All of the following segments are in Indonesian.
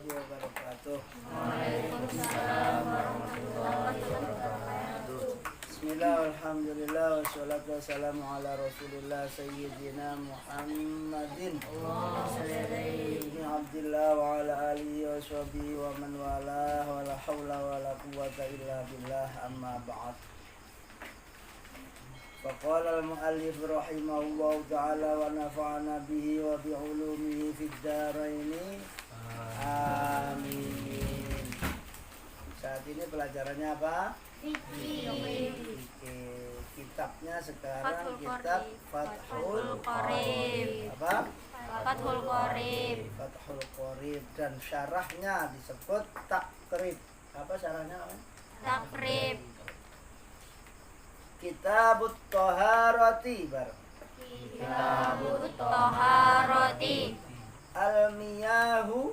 warahmatullahi wabarakatuh. Waalaikumsalam warahmatullahi wabarakatuh. Bismillah, alhamdulillah, wassalatu wassalamu ala rasulillah sayyidina Muhammadin ibn Abdillah wa ala alihi wa sahbihi wa man walah wa la hawla wa la quwwata illa billah, amma ba'd. Faqala al-muallif rahimahullahu ta'ala wa nafa'ana bihi wa bi'ulumihi fid dharaini amin. Saat ini pelajarannya apa? Fikih. Kitabnya sekarang kitab Fathul Qorib. Apa? Fathul Qorib. Fathul Qorib, dan syarahnya disebut Takrib. Apa syarahnya? Takrib. Kitabut Thaharati bar. Kitabut Thaharati. Al-miyahu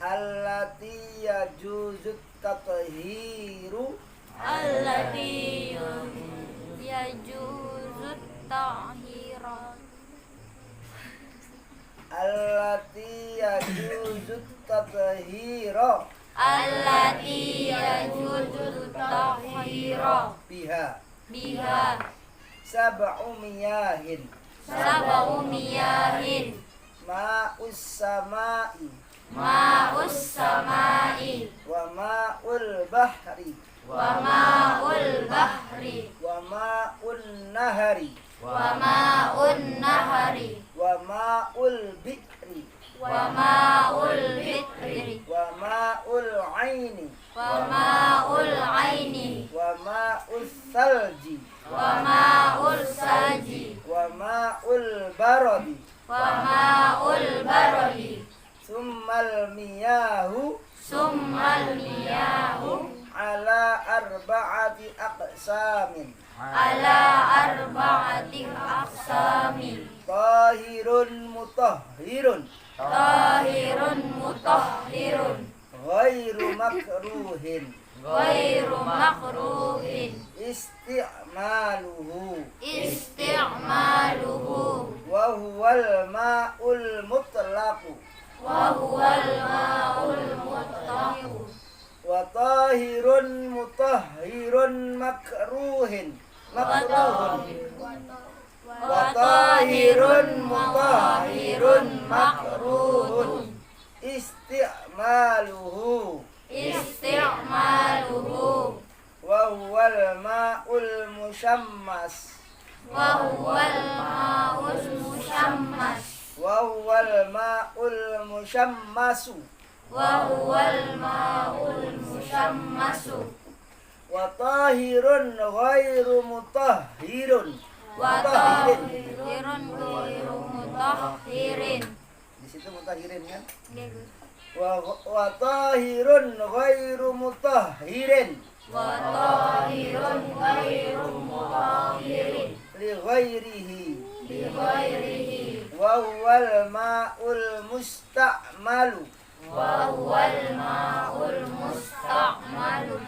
allati yajuzu tathiru Allati yajuzu tahiran. allati yajuzu tathiru Allati yajuzu tahira. biha Biha sab'u miyahin sab'u miyahin. ma'us samai Ma'us samai wa ma'ul bahri wa ma'ul bahri wa ma'un nahari wa ma'un nahari wa ma'ul bi'ri wa ma'ul bitri wa ma'ul aini wa ma'ul aini wa ma'ul salji wa ma'ul saji wa ma'ul baradi wa ma'ul baradi summal miyahu summal miyahu ala arba'ati aqsamin ala arba'ati aqsamin tahirun mutahhirun tahirun mutahhirun ghairu makruhin ghairu makruhin isti'maluhu isti'maluhu wa huwal ma'ul mutlaqu wa huwal ma'ul mutlaq wa tahirun mutahhirun makruhin wa tahirun mutahhirun makruhun isti'maluhu isti'maluhu wa huwal ma'ul musyammas wa huwal ma'ul musyammas wa huwal ma'ul musyammasu wa huwal ma'ul musyammasu wa tahirun ghairu mutahhirun wa tahirun ghairu mutahhirin. Di situ mutahhirin kan? Bagus. Wa tahirun ghairu mutahhirin Wa tahirun ghairu mutahhirin li ghairihi li ghairihi wa huwal ma'ul musta'malu wa huwal ma'ul musta'malu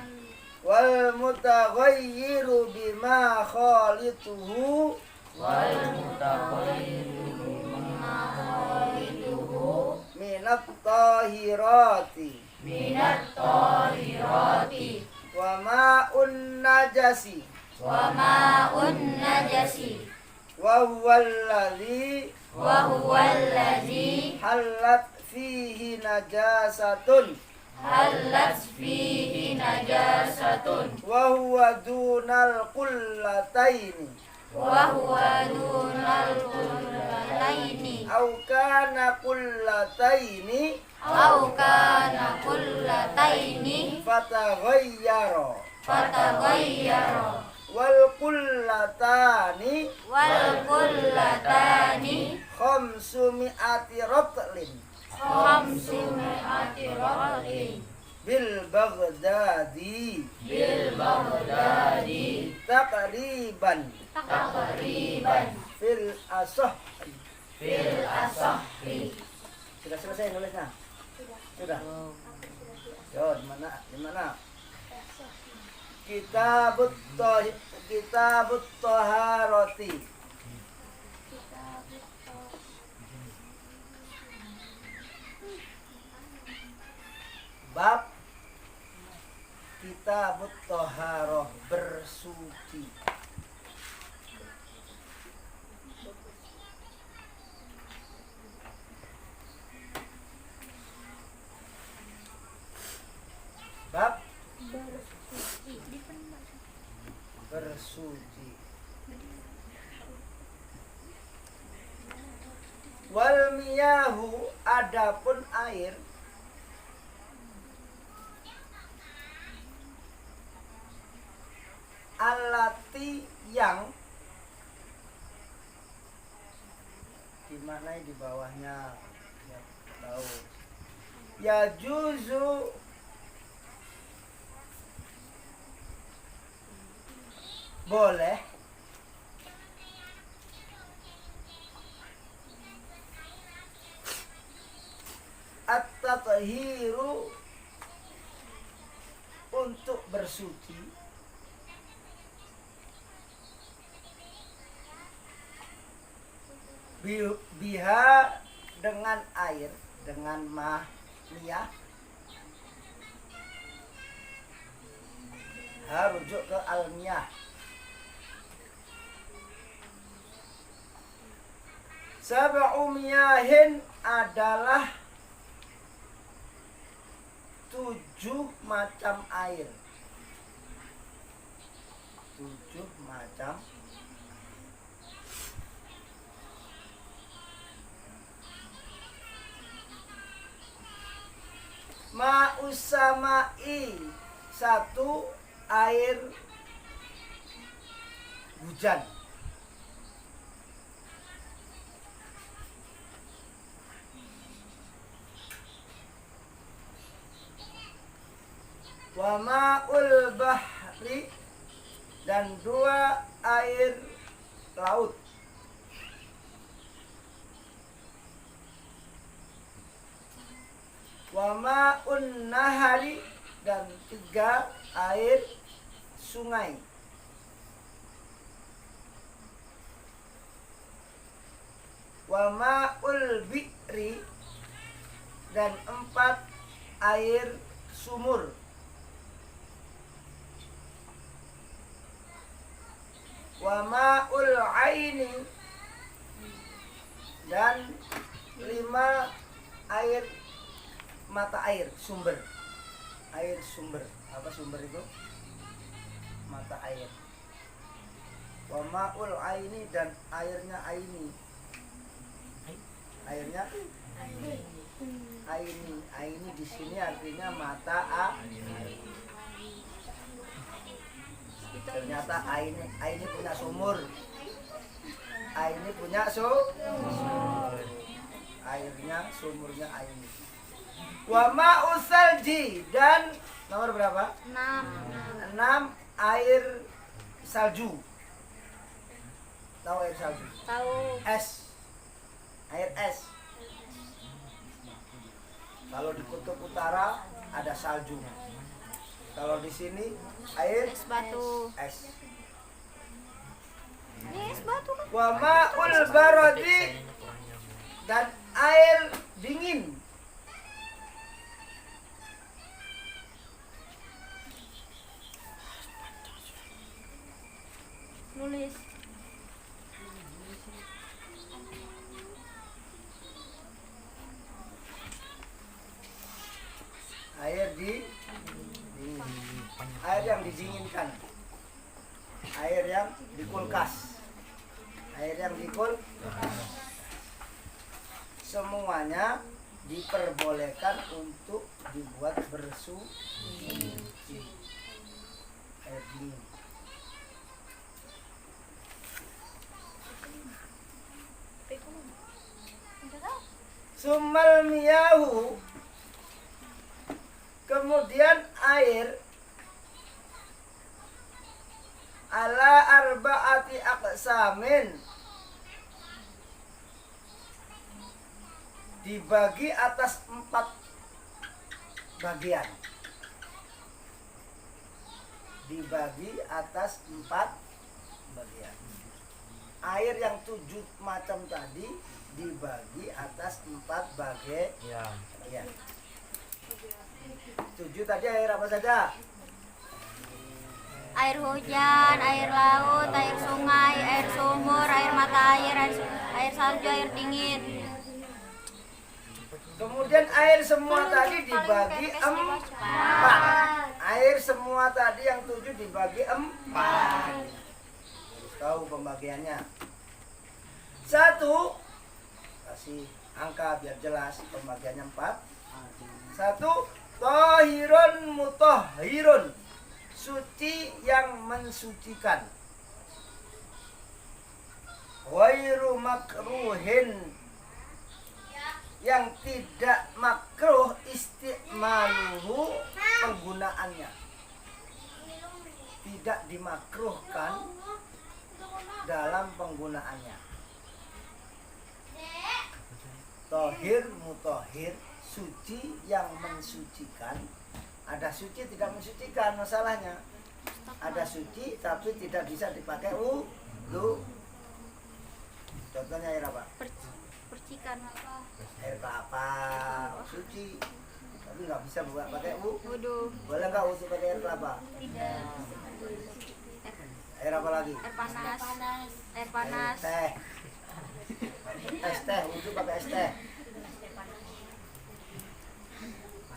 wal mutaghayyiru bima khalituhu wal mutaghayyiru bima khalituhu minat tahirati minat tahirati wa ma'un najasi wa ma'un najasi wa huwal ladzi wa huwal ladzi halat fihi najasatun halat fihi najasatun wa huwa dunal qullataini wa huwa dunal qullataini aw kana qullataini aw kana qullataini fataghayyara fataghayyara wal qullatani wal qullatani khamsumi'ati ratlin khamsu mi'ati ratlin bil Baghdadi bil Baghdadi taqriban taqriban fil asah. fil asahhi. Sudah selesai nulisnya? Sudah. Yo, di mana? Kitabut Thaharati. Kitabut Thaharah, bersuci. Bab bersuci. Wal miyahu, adapun air, alati yang, gimana di bawahnya ya, tahu ya juzu boleh at-tathiru, untuk bersuci, biha, dengan air, dengan miyah, rujuk ke al-miyah. Sab'u miyahin adalah 7 macam air. 7 macam ma'us sama'i, 1 air hujan. Wa ma'ul bahri, dan 2 air laut. Wa ma'un nahari, dan 3 air sungai. Wa ma'ul bi'ri, dan 4 air sumur. Wa ma'ul aini, dan 5 air mata air, sumber. Air sumber. Apa sumber itu? Mata air. Wa ma'ul aini, dan airnya aini. Airnya aini. Aini di sini artinya mata air. Ternyata aini punya sumur. Aini punya sumur. Airnya, sumurnya aini. Wa ma'u salji, dan nomor berapa? 6 air salju. Tahu air salju? Tahu. Es. Air es. Kalau di kutub utara ada salju. Kalau di sini air Es batu. es. Ini es batu kan? Wa ma'ul barodi, dan air dingin. Nulis. Air yang didinginkan, air yang di kulkas, air yang di kulkas, semuanya diperbolehkan untuk dibuat bersuci. Air dingin. Sumal miyahu, kemudian air, ala arba'ati aqsamin, dibagi atas 4 bagian. Dibagi atas 4 bagian. Air yang 7 macam tadi dibagi atas 4 bagian. Ya. 7 tadi air apa saja? air hujan, air laut, air sungai, air sumur, air mata air salju, air dingin. Kemudian air semua tadi dibagi 4. Air semua tadi yang 7 dibagi 4. Harus tahu pembagiannya. 1, kasih angka biar jelas pembagiannya 4. 1, tohirun mutahhirun, suci yang mensucikan. Wairu makruhin, yang tidak makruh istimaluhu, penggunaannya. Tidak dimakruhkan dalam penggunaannya. Tohir, mutahhir, suci yang mensucikan. Ada suci tidak mensucikan masalahnya. Ada suci tapi tidak bisa dipakai wudu. Contohnya air apa? Percikan. Air kelapa suci tapi nggak bisa buat pakai Wudu. boleh nggak wudu pakai air kelapa? Tidak. Air apa lagi? Air panas. Air panas. Teh, es teh, wudu pakai es teh.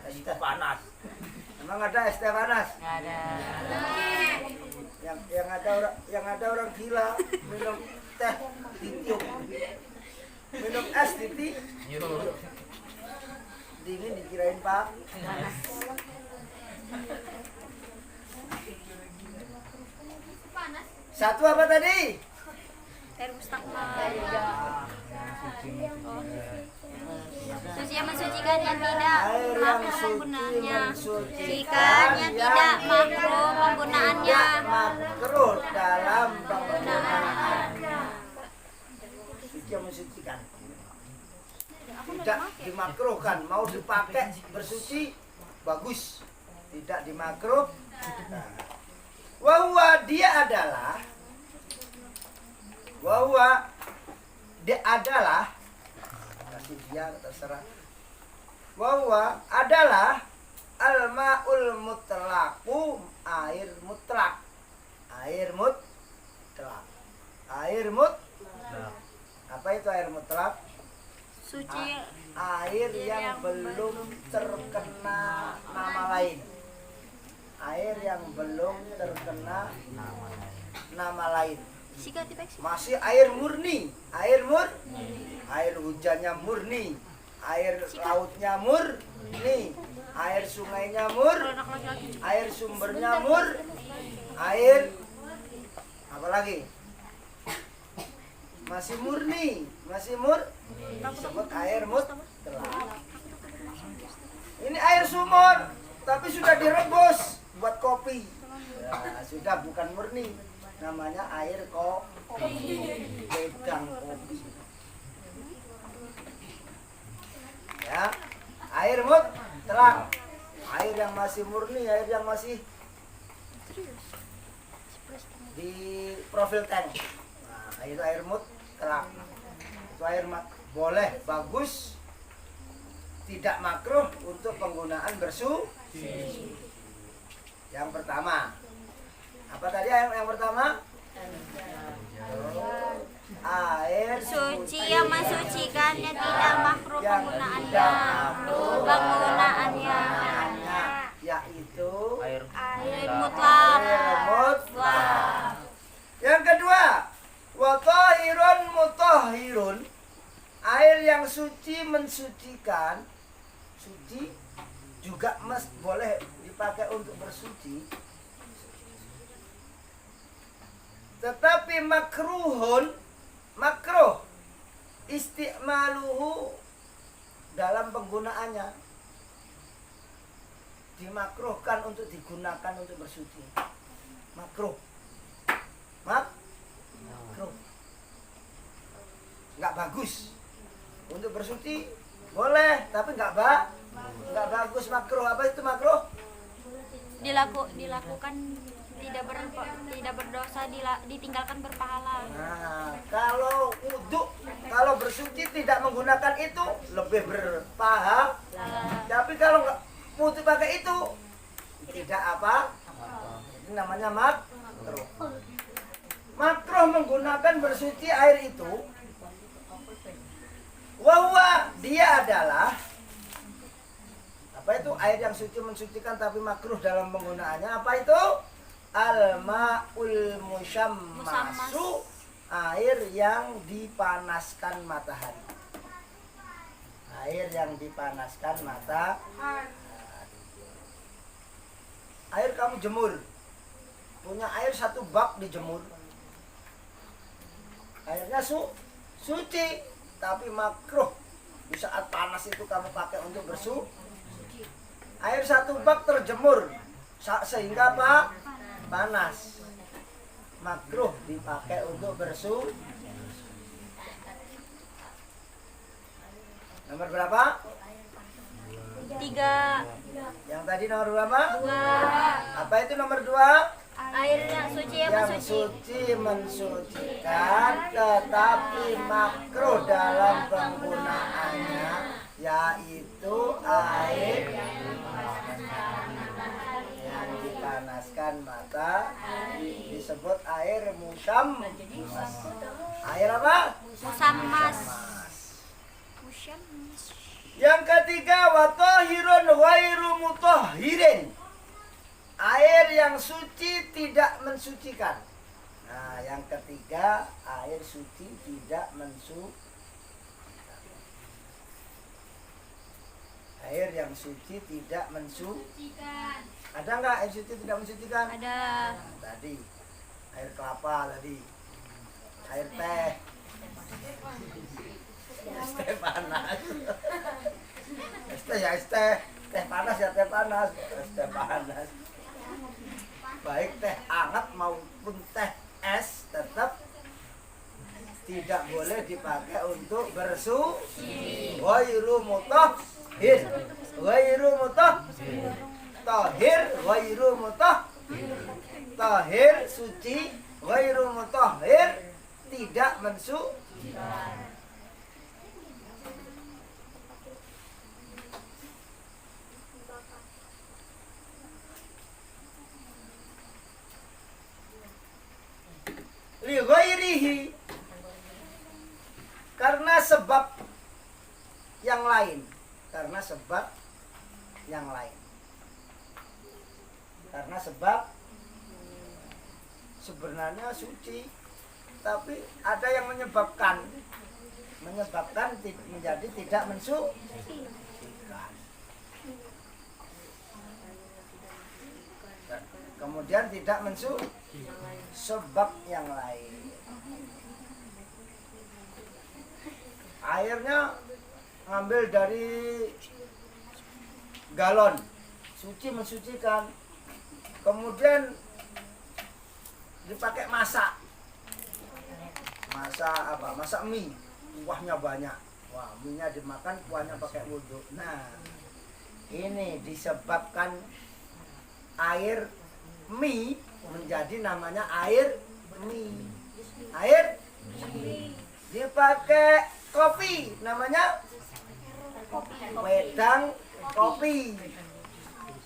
Es teh panas. Emang ada es teh panas? Nggak ada. Yang ada orang gila minum teh ditiup, minum es ditiup. Dingin dikirain Pak. Satu apa tadi? Air mustakmal. Suci yang mensucikan yang tidak Air yang makruh suci penggunaannya. mensucikan Yang tidak makruh penggunaannya. tidak makruh dalam penggunaannya. Suci yang mensucikan. Tidak dimakruhkan, mau dipakai bersuci bagus, tidak dimakruh. Wahwa dia adalah kasih dia terserah. Wahwa adalah al-ma'ul mutlaqu, air mutlak. Apa itu air mutlak? Suci Air yang belum terkena nama lain. Air yang belum terkena nama lain. sikat dipeksa. Masih air murni. Air hujannya murni. Air lautnya murni. Air sungainya air sumbernya air apa lagi? Masih murni, disebut air mutlak. Ini air sumur, tapi sudah direbus buat kopi. Ya, sudah bukan murni, namanya air kopi, wedang kopi. Ya, air mutlak, air yang masih murni, air yang masih di profil tank. Nah, itu air mutlak. Itu air boleh, bagus, tidak makruh untuk penggunaan bersuci. Yang pertama, apa tadi yang pertama? Air Suci yang mensucikannya tidak makruh penggunaannya. Yaitu Air Mutlak. Yang kedua, wa tahirun mutahhirun, air yang suci mensucikan. Suci juga boleh dipakai untuk bersuci, tetapi makruh istimaluhu, dalam penggunaannya dimakruhkan untuk digunakan untuk bersuci. Makruh nggak bagus untuk bersuci, boleh tapi nggak bagus, makruh. Apa itu makruh? Dilakukan tidak berdosa, ditinggalkan berpahala. Nah, kalau bersuci tidak menggunakan itu lebih berpahala. Tapi kalau nggak wudu pakai itu tidak apa? Itu namanya makruh menggunakan bersuci air itu. Wahwa dia adalah apa itu air yang suci mensucikan tapi makruh dalam penggunaannya. Apa itu? Al-ma'ul musyammasu, air yang dipanaskan matahari. Air yang dipanaskan matahari. Air kamu jemur, punya air 1 bak dijemur, airnya suci tapi makruh di saat panas itu kamu pakai untuk bersuci. Air 1 bak terjemur sehingga apa? Panas, makruh dipakai untuk bersuci. Nomor berapa? 3. Yang tadi nomor berapa? 2. Apa itu nomor 2? Air yang suci yang Yang mensuci. suci mensucikan tetapi makruh dalam penggunaannya, yaitu air yang dipanaskan mata, disebut air musyammas. Air apa? Musammas. Yang ketiga, wa tahirun ghairu mutahhirin. Air yang suci tidak mensucikan. Nah, yang ketiga, air suci tidak mensucikan. Air yang suci tidak mensucikan. Ada nggak air suci tidak mensucikan? Ada. Nah, tadi air kelapa tadi, air teh, es teh panas, es teh ya es teh, teh panas ya teh panas, es teh panas. Baik teh hangat maupun teh es tetap tidak boleh dipakai untuk bersuci. Ghairu mutahhir, ghairu mutahhir, tahir, ghairu mutahhir, tahir suci, ghairu mutahhir tidak mensuci. Li ghairihi, karena sebab yang lain, karena sebab yang lain, karena sebab sebenarnya suci tapi ada yang menyebabkan menjadi tidak mensucikan. Kemudian tidak mensucikan sebab yang lain. Airnya ngambil dari galon, suci mensucikan. Kemudian dipakai masak apa? Masak mie, kuahnya banyak. Wah, mie-nya dimakan, kuahnya pakai wudhu. Nah, ini disebabkan air mie menjadi namanya air mie. Air dipakai kopi namanya wedang kopi.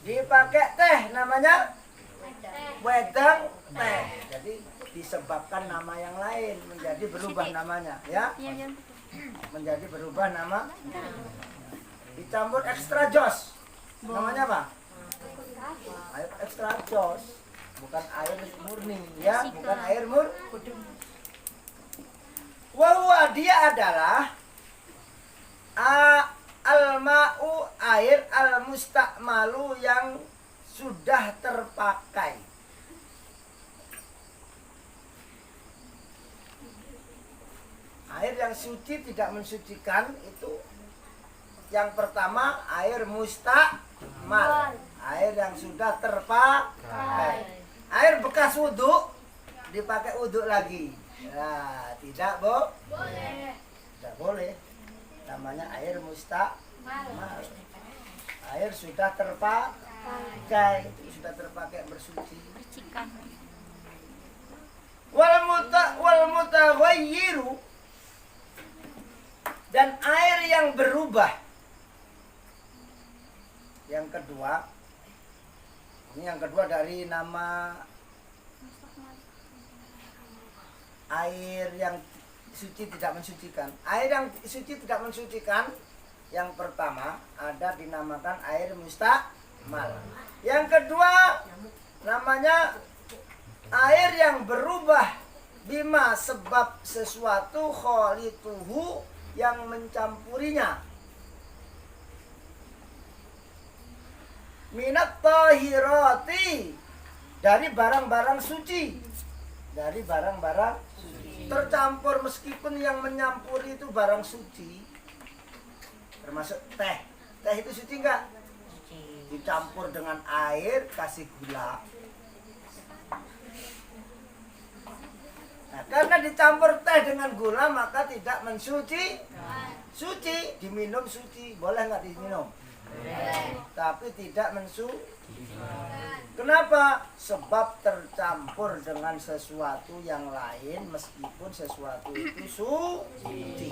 Dipakai teh namanya wedang teh. Jadi disebabkan nama yang lain menjadi berubah namanya, ya. Menjadi berubah nama. Dicampur extra jos. Namanya apa? Air extra jos. Bukan air murni, ya, bukan air murni. Wahwa dia adalah al-ma'u, air al-mustakmalu yang sudah terpakai. Air yang suci tidak mensucikan itu yang pertama air mustakmal, air yang sudah terpakai. Air bekas wudhu dipakai wudhu lagi, nah, tidak boleh. Tidak boleh. Namanya air mustakmal. Air sudah terpakai, itu sudah terpakai bersuci. Wal mutaghayyiru, dan air yang berubah. Yang kedua, ini yang kedua dari nama air yang suci tidak mensucikan. Air yang suci tidak mensucikan, yang pertama ada dinamakan air mustakmal. Yang kedua namanya air yang berubah bima sebab sesuatu kholituhu yang mencampurinya. Minat tahirati dari barang-barang suci. Dari barang-barang suci. Tercampur meskipun yang menyampuri itu barang suci. Termasuk teh. Teh itu suci enggak? Suci. Dicampur dengan air, kasih gula. Nah, karena dicampur teh dengan gula maka tidak mensuci. Suci, diminum suci. Boleh enggak diminum? Boleh. Tapi tidak mensuci. Kenapa? Sebab tercampur dengan sesuatu yang lain meskipun sesuatu itu suci.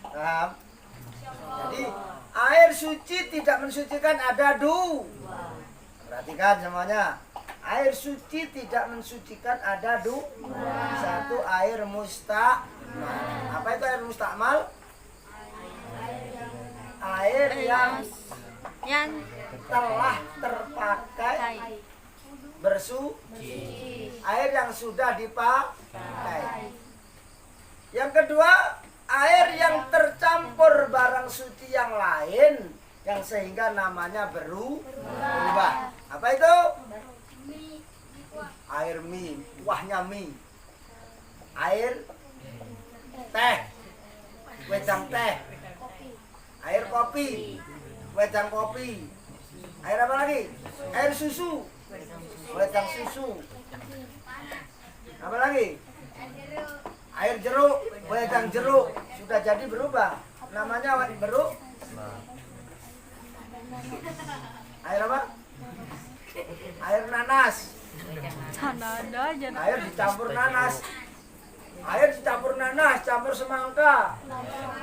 Paham? Jadi air suci tidak mensucikan ada dua. Perhatikan semuanya. Air suci tidak mensucikan ada dua. Satu air mustakmal. Apa itu air mustakmal? Air yang telah terpakai bersuci. Air yang sudah dipakai. Yang kedua, air yang tercampur barang suci yang lain yang sehingga namanya berubah. Apa itu? Air mie, kuahnya mie. Air teh, wedang teh. Air kopi, wedang kopi. Air apa lagi? Air susu, wedang susu. Apa lagi? Air jeruk, wedang jeruk. Sudah jadi berubah. Namanya berubah. Air apa? Air nanas. Air dicampur nanas. Air dicampur nanas, campur semangka.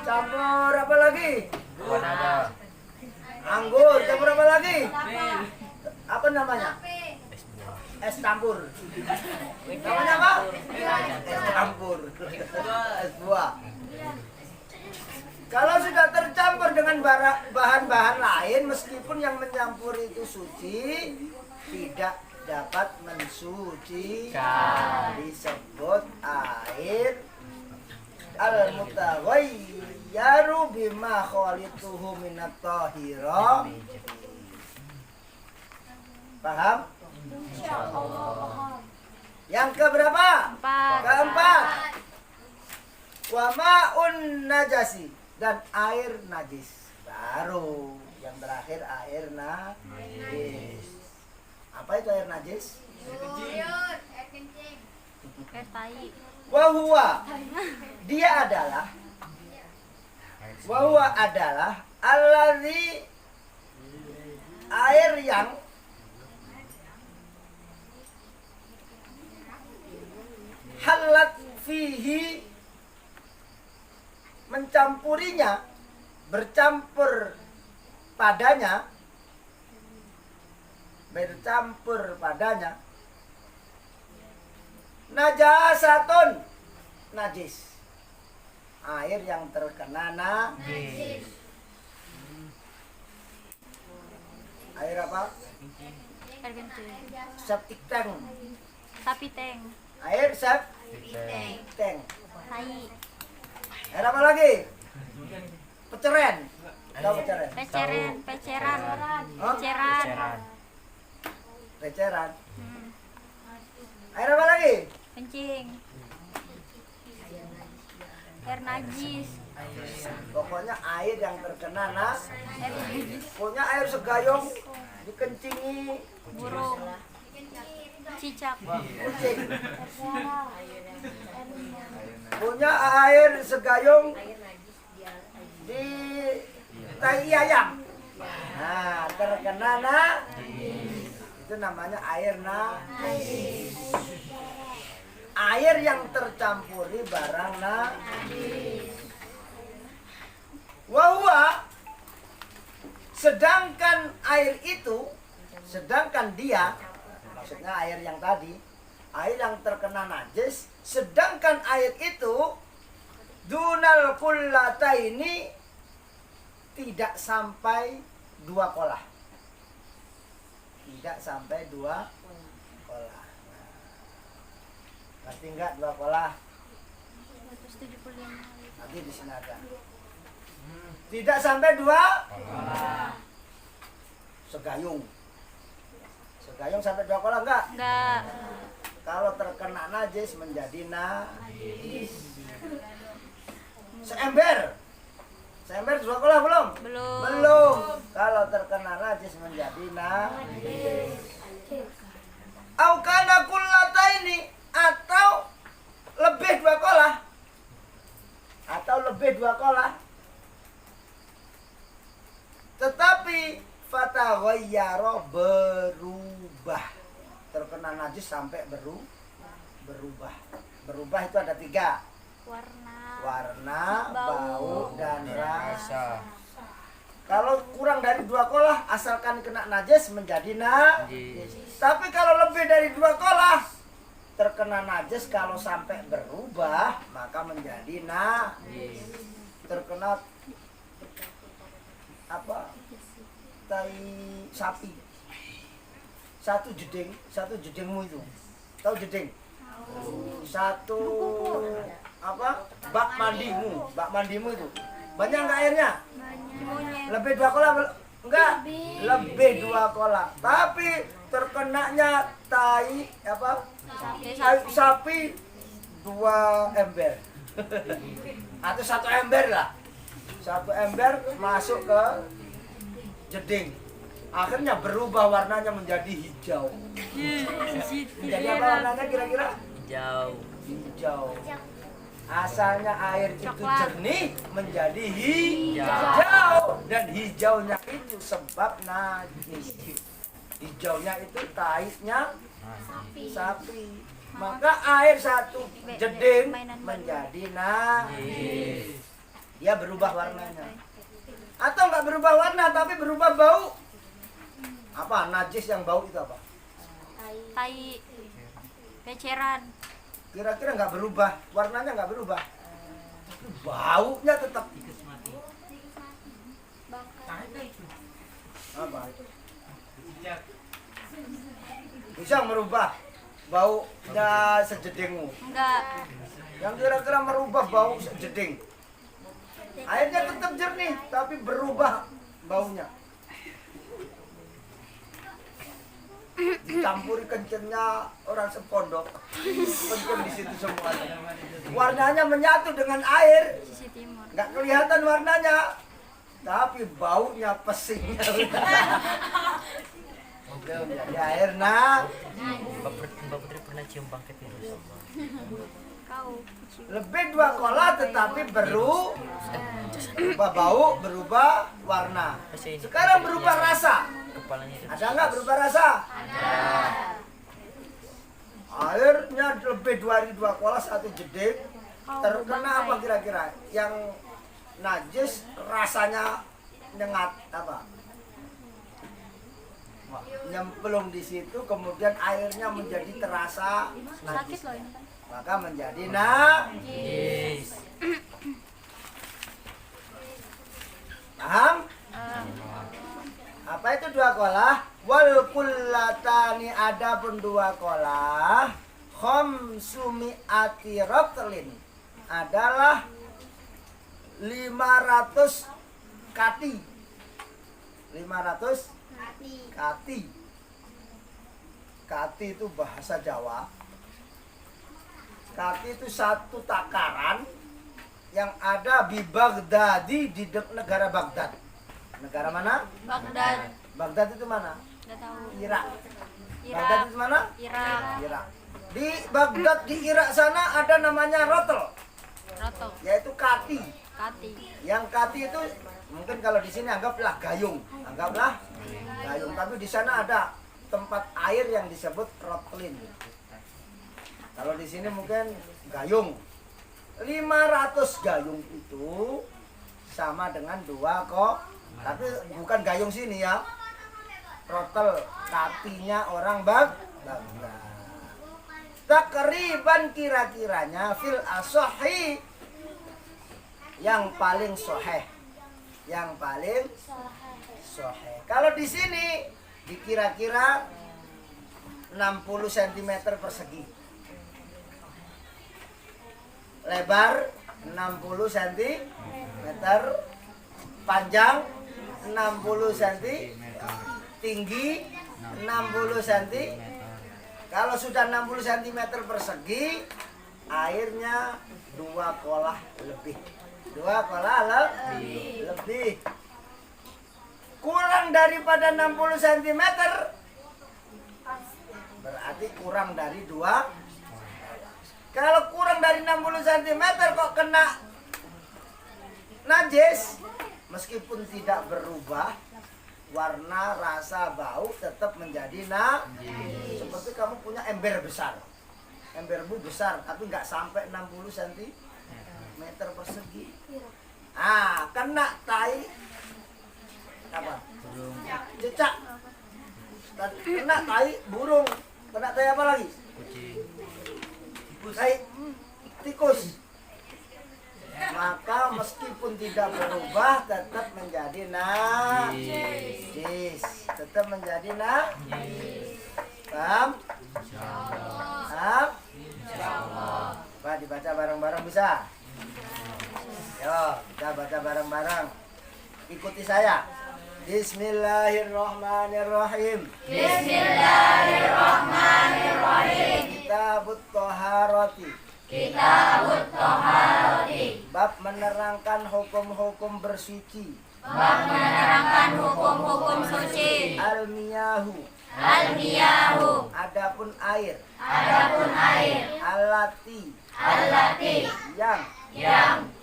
Campur apa lagi? Anggur, campur apa lagi? Apa namanya? Es campur. Namanya apa? Es campur. Es buah. Kalau sudah tercampur dengan bahan-bahan lain, meskipun yang mencampur itu suci, tidak dapat mensucikan. Disebut air al-mutaghayyaru bima khalituhu minat tahira. Paham? Insyaallah. Yang keberapa? Keempat. Wa ma'un najasi, dan air najis. Baru yang terakhir air najis. Apa itu air najis? Air kencing. Air tai. Wahwa, dia adalah alladzi, air yang halat fihi, mencampurinya, bercampur padanya, najasatun, najis. Air yang terkena najis. Air apa? Air kencing. Septic tank. Sapi tank. Air septic tank. Tai. Air apa lagi? Peceren. Tahu peceren? Peceran. Air apa lagi? Kencing. Air najis. Pokoknya air yang terkena Air najis. pokoknya air segayung dikencingi Burung. Cicak. kucing. Punya air segayung di tai ayam. Nah, terkena itu namanya air najis. Air yang tercampuri barang najis. Wahwa, sedangkan air itu, sedangkan dia, maksudnya air yang tadi, air yang terkena najis, sedangkan air itu dunal kullataini tidak sampai 2 kolah. Tidak sampai 2 kolah. Ngerti enggak 2 kolah? 175. Nanti di sini ada. Tidak sampai 2 kolah. Segayung. Segayung sampai 2 kolah enggak? Enggak. Kalau terkena najis menjadi najis. Seember. Seember 2 kolah belum? Belum. Belum. Kalau terkena najis menjadi najis. Au kana kullataini, atau lebih 2 kolah. Atau lebih 2 kolah. Tetapi fataghayyara, berubah. Terkena najis sampai berubah. Berubah itu ada 3. Warna, bau, dan rasa. Kalau kurang dari 2 kolah, asalkan kena najis menjadi najis. Tapi kalau lebih dari 2 kolah, terkena najis, kalau sampai berubah maka menjadi najis. Terkena apa? Tai sapi. Satu jedingmu itu. Tahu jeding? Satu apa? Bak mandimu itu. Banyak enggak airnya? Lebih 2 kolah enggak? Lebih 2 kolah. Tapi terkenanya tai apa? Tai sapi 2 ember. Atau 1 ember lah. 1 ember masuk ke jeding. Akhirnya berubah warnanya menjadi hijau. Menjadi apa warnanya kira-kira? Hijau. Asalnya air itu jernih menjadi hijau, dan hijaunya itu sebab najis. Hijaunya itu taiknya sapi. Maka air 1 jeding menjadi najis. Dia berubah warnanya. Atau enggak berubah warna tapi berubah bau. Apa? Najis yang bau itu apa? Tai peceran. Kira-kira nggak berubah, warnanya nggak berubah, baunya tetap. Apa? Bisa merubah baunya sejedingmu? Enggak. Yang kira-kira merubah bau sejeding. Airnya tetap jernih, tapi berubah baunya. Dicampuri kencingnya orang sepondok, kencing di situ semuanya. Warnanya menyatu dengan air, Sisi timur. nggak kelihatan warnanya, tapi baunya pesingnya. Jadi air Mbak Putri pernah cium bangkai virus? Kau. lebih 2 kolah tetapi berubah bau, berubah warna. Sekarang berubah rasa. Kepalanya Ada nggak berubah rasa? Ada. Airnya lebih dari 2 kolah 1 jeding. Terkena apa kira-kira? Yang najis rasanya nyengat apa? Nyemplung di situ, kemudian airnya menjadi terasa najis. Sakit loh ini. Maka menjadi najis. Paham? Apa itu 2 kolah? Wal kullatani, ada pun 2 kolah. Khamsumi'ati ratlin, adalah 500 kati. 500 kati. Kati itu bahasa Jawa. Kati itu 1 takaran yang ada di Baghdadi, di negara Baghdad. Negara mana? Baghdad. Baghdad itu mana? Enggak tahu. Irak. Baghdad itu mana? Irak. Irak. Di Baghdad, di Irak sana ada namanya rotl, Roto. yaitu kati. Kati. Yang kati itu mungkin kalau di sini anggaplah gayung, anggaplah gayung. Tapi di sana ada tempat air yang disebut rotlin. Kalau di sini mungkin gayung. 500 gayung itu sama dengan 2 kok. Tapi bukan gayung sini ya. Rotel katinya orang Baghdad. takriban kira-kiranya fil asohi yang paling soheh, yang paling soheh. Kalau di sini dikira-kira 60 cm persegi, lebar 60 cm, panjang 60 cm, tinggi 60 cm. Kalau sudah 60 cm persegi, airnya 2 kolah lebih. 2 kolah lebih. Kurang daripada 60 cm berarti kurang dari 2. Kalau kurang dari 60 cm kok kena najis, meskipun tidak berubah warna, rasa, bau, tetap menjadi najis. Seperti kamu punya ember besar, embermu besar tapi nggak sampai 60 cm persegi. Kena tai apa? Cicak. Kena tai burung. Kena tai apa lagi? Tai tikus. Maka meskipun tidak berubah tetap menjadi najis. Tetap menjadi najis. Paham? Paham? Pak, dibaca bareng-bareng bisa? Yo, kita baca bareng-bareng. Ikuti saya. Bismillahirrahmanirrahim. Bismillahirrahmanirrahim. Kitabut Thaharati. Kitabut Thaharati. Bab menerangkan hukum-hukum bersuci. Bab menerangkan hukum-hukum suci. Al-miyahu. Al-miyahu. Adapun air. Adapun air. Allati. Allati. Yang.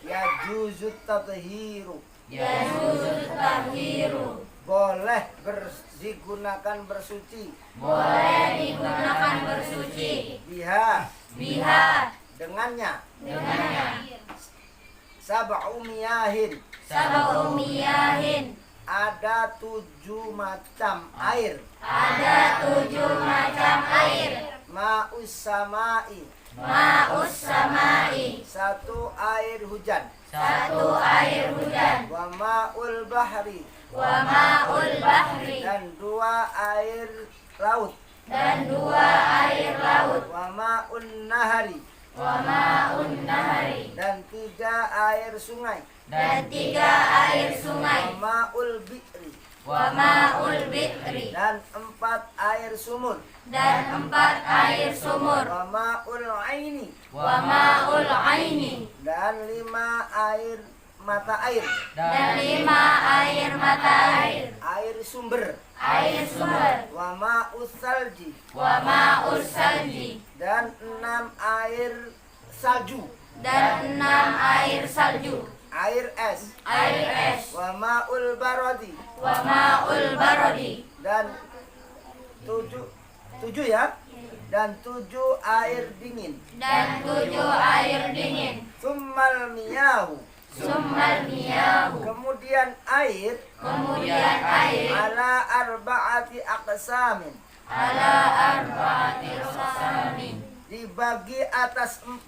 Yajuzut tathiru. Yajuzut tathiru. Boleh digunakan bersuci. Boleh digunakan bersuci. Biha. Dengannya. Sab'u miyahin. Sab'u miyahin. Ada 7 macam air. Ada 7 macam air. Ma'us samai. Ma'us samai. 1 air hujan. 1 air hujan. Wa ma'ul bahri. Wa ma'ul bahri. Dan 2 air laut. Dan 2 air laut. Wa ma'un nahari. Wa ma'un nahari. Dan 3 air sungai. Dan 3 air sungai. Wa ma'ul bi'ri. Wa ma'ul bi'ri. Dan 4 air sumur. Dan 4 air sumur. Wa ma'ul aini. Wa ma'ul aini. Dan 5 air mata air. Dan 5 air mata air. Air sumber. Air sumber. Wa ma'us salji. Wa ma'us salji. Dan 6 air salju. Dan 6 air salju. Air es. Air es. Wa ma'ul barodi. Wa ma'ul barodi. Dan 7 ya. Dan 7 air dingin. Dan 7 air dingin. Summal miyahu. Summal miyahu. Kemudian air. Kemudian air. Ala arba'ati aqsamin. Ala arba'ati aqsamin. Dibagi atas 4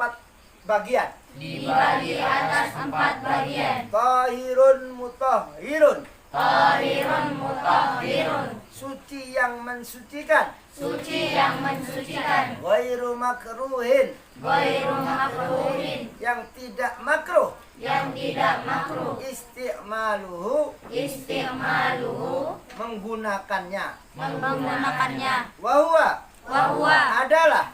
bagian. Dibagi atas 4 bagian. Tahirun mutahhirun. Tahirun mutahhirun. Suci yang mensucikan. Suci yang mensucikan. Ghairu makruhin. Ghairu makruhin. Yang tidak makruh. Yang tidak makruh. Isti'maluhu. Isti'maluhu. Menggunakannya. Menggunakannya. Wahwa. Wahwa. Adalah.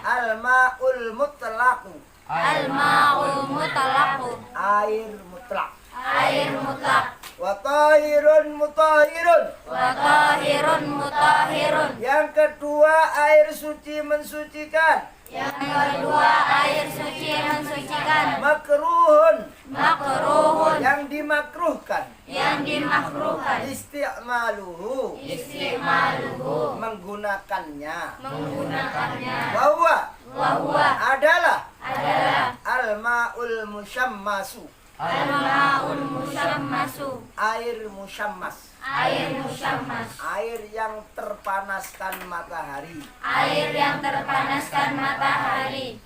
Al-ma'ul mutlaqu. Al-ma'ul mutlaqu. Air mutlak. Air mutlak. Wa tahirun mutahhirun. Wa tahirun mutahhirun. Yang kedua air suci mensucikan. Yang kedua air suci mensucikan. Makruhun. Makruhun. Yang dimakruhkan. Yang dimakruhkan. Isti'maluhu. Isti'maluhu. Menggunakannya. Menggunakannya. Wahwa. Wahwa. Adalah. Adalah. Al-ma'ul musyammasu. Al-ma'ul musyammasu. Air musyammas. Air musyammas. Air yang terpanaskan matahari. Air yang terpanaskan matahari.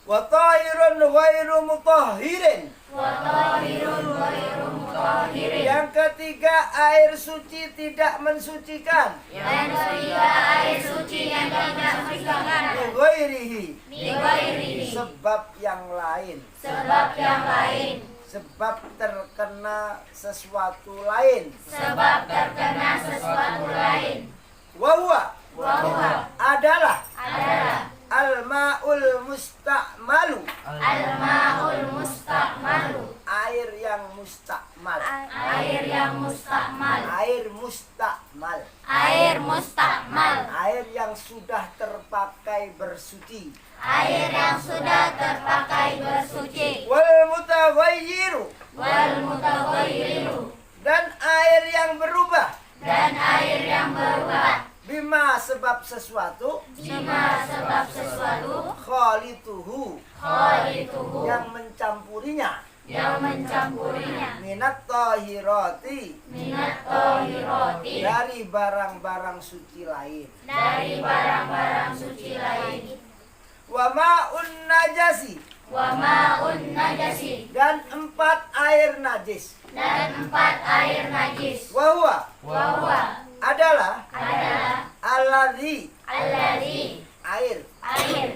Wa tahirun ghairu mutahhirin. Wa tahirun ghairu mutahhirin. Yang ketiga, air suci tidak mensucikan. Yang ketiga, air suci yang tidak mensucikan. Lighairihi. Lighairihi. Sebab yang lain. Sebab yang lain. Sebab terkena sesuatu lain. Sebab terkena sesuatu lain. Wahuwa. Wahuwa. Adalah. Adalah. Al-ma'ul musta'malu. Al-ma'ul musta'malu. Air yang mustakmal. Air yang mustakmal. Air mustakmal. Air mustakmal. Air yang sudah terpakai bersuci. Air yang sudah terpakai bersuci. Wal mutaghayyiru. Wal mutaghayyiru. Dan air yang berubah. Dan air yang berubah. Bima sebab sesuatu. Bima sebab sesuatu. Khalituhu. Khalituhu. Yang mencampurinya. Yang mencampurinya. Minat tahirati. Minat tahirati. Dari barang-barang suci lain. Dari barang-barang suci lain. Wa ma'un najasi. Wa ma'un najasi. Dan 4 air najis. Dan 4 air najis. Wahuwa. Wahuwa. Adalah. Adalah. Alladhi. Alladhi. Air. Air.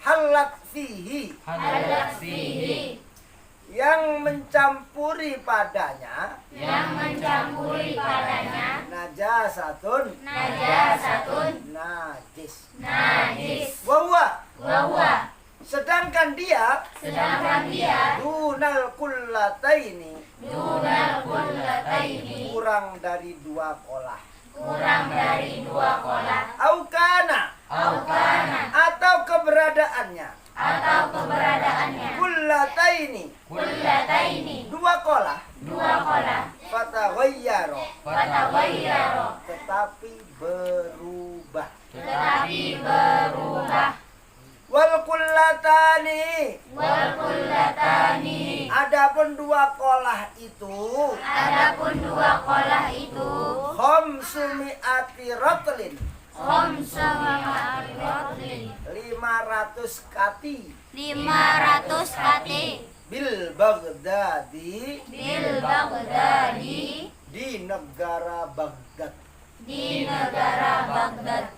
Halat fihi. Halat fihi. Yang mencampuri padanya. Yang mencampuri padanya. Najasatun. Najasatun. Najis. Najis. Wahuwa. Wahuwa. Sedangkan dia. Sedangkan dia. Dunal kullataini. Dunal kullataini. Kurang dari 2 kolah. Kurang dari 2 kolah. Aukana. Aukana. Atau keberadaannya. Atau keberadaannya. Kullataini. Kullataini. 2 kolah. 2 kolah. Fataghayyaro. Fataghayyaro. Tetapi berubah. Tetapi berubah. Wal kullatani. Wal kullatani. Adapun 2 kolah itu. Adapun 2 kolah itu. Khamsumi'ati ratlin. Khamsumi'ati ratlin. 500 kati. 500 kati. Bil Baghdadi. Bil Baghdadi. Di negara Baghdad. Di negara Baghdad.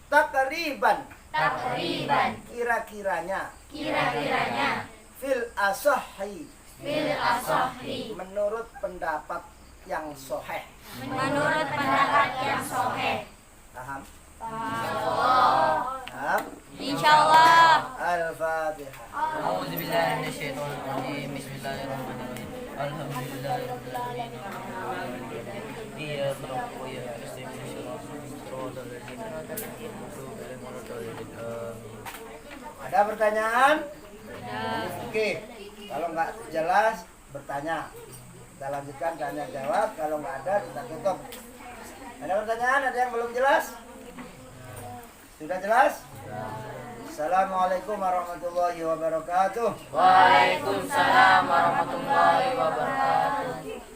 Takriban. Takriban. Kira-kiranya. Kira-kiranya. Fil asahhi. Bil asahhi. Menurut pendapat yang sahih. Menurut pendapat yang sahih. Paham? Paham. Paham? Insyaallah. Al-Fatihah. A'udzu billahi minasyaitonir rajim. Bismillahirrahmanirrahim. Alhamdulillahirabbil alamin. Iyyaka na'budu wa iyyaka nasta'in. Shiratal ladzina an'amta 'alaihim ghairil maghdubi 'alaihim waladdallin. Ada pertanyaan? Oke. Kalau nggak jelas, bertanya. Kita lanjutkan tanya jawab. Kalau nggak ada, kita tutup. Ada pertanyaan? Ada yang belum jelas? Sudah jelas? Assalamualaikum warahmatullahi wabarakatuh. Waalaikumsalam warahmatullahi wabarakatuh.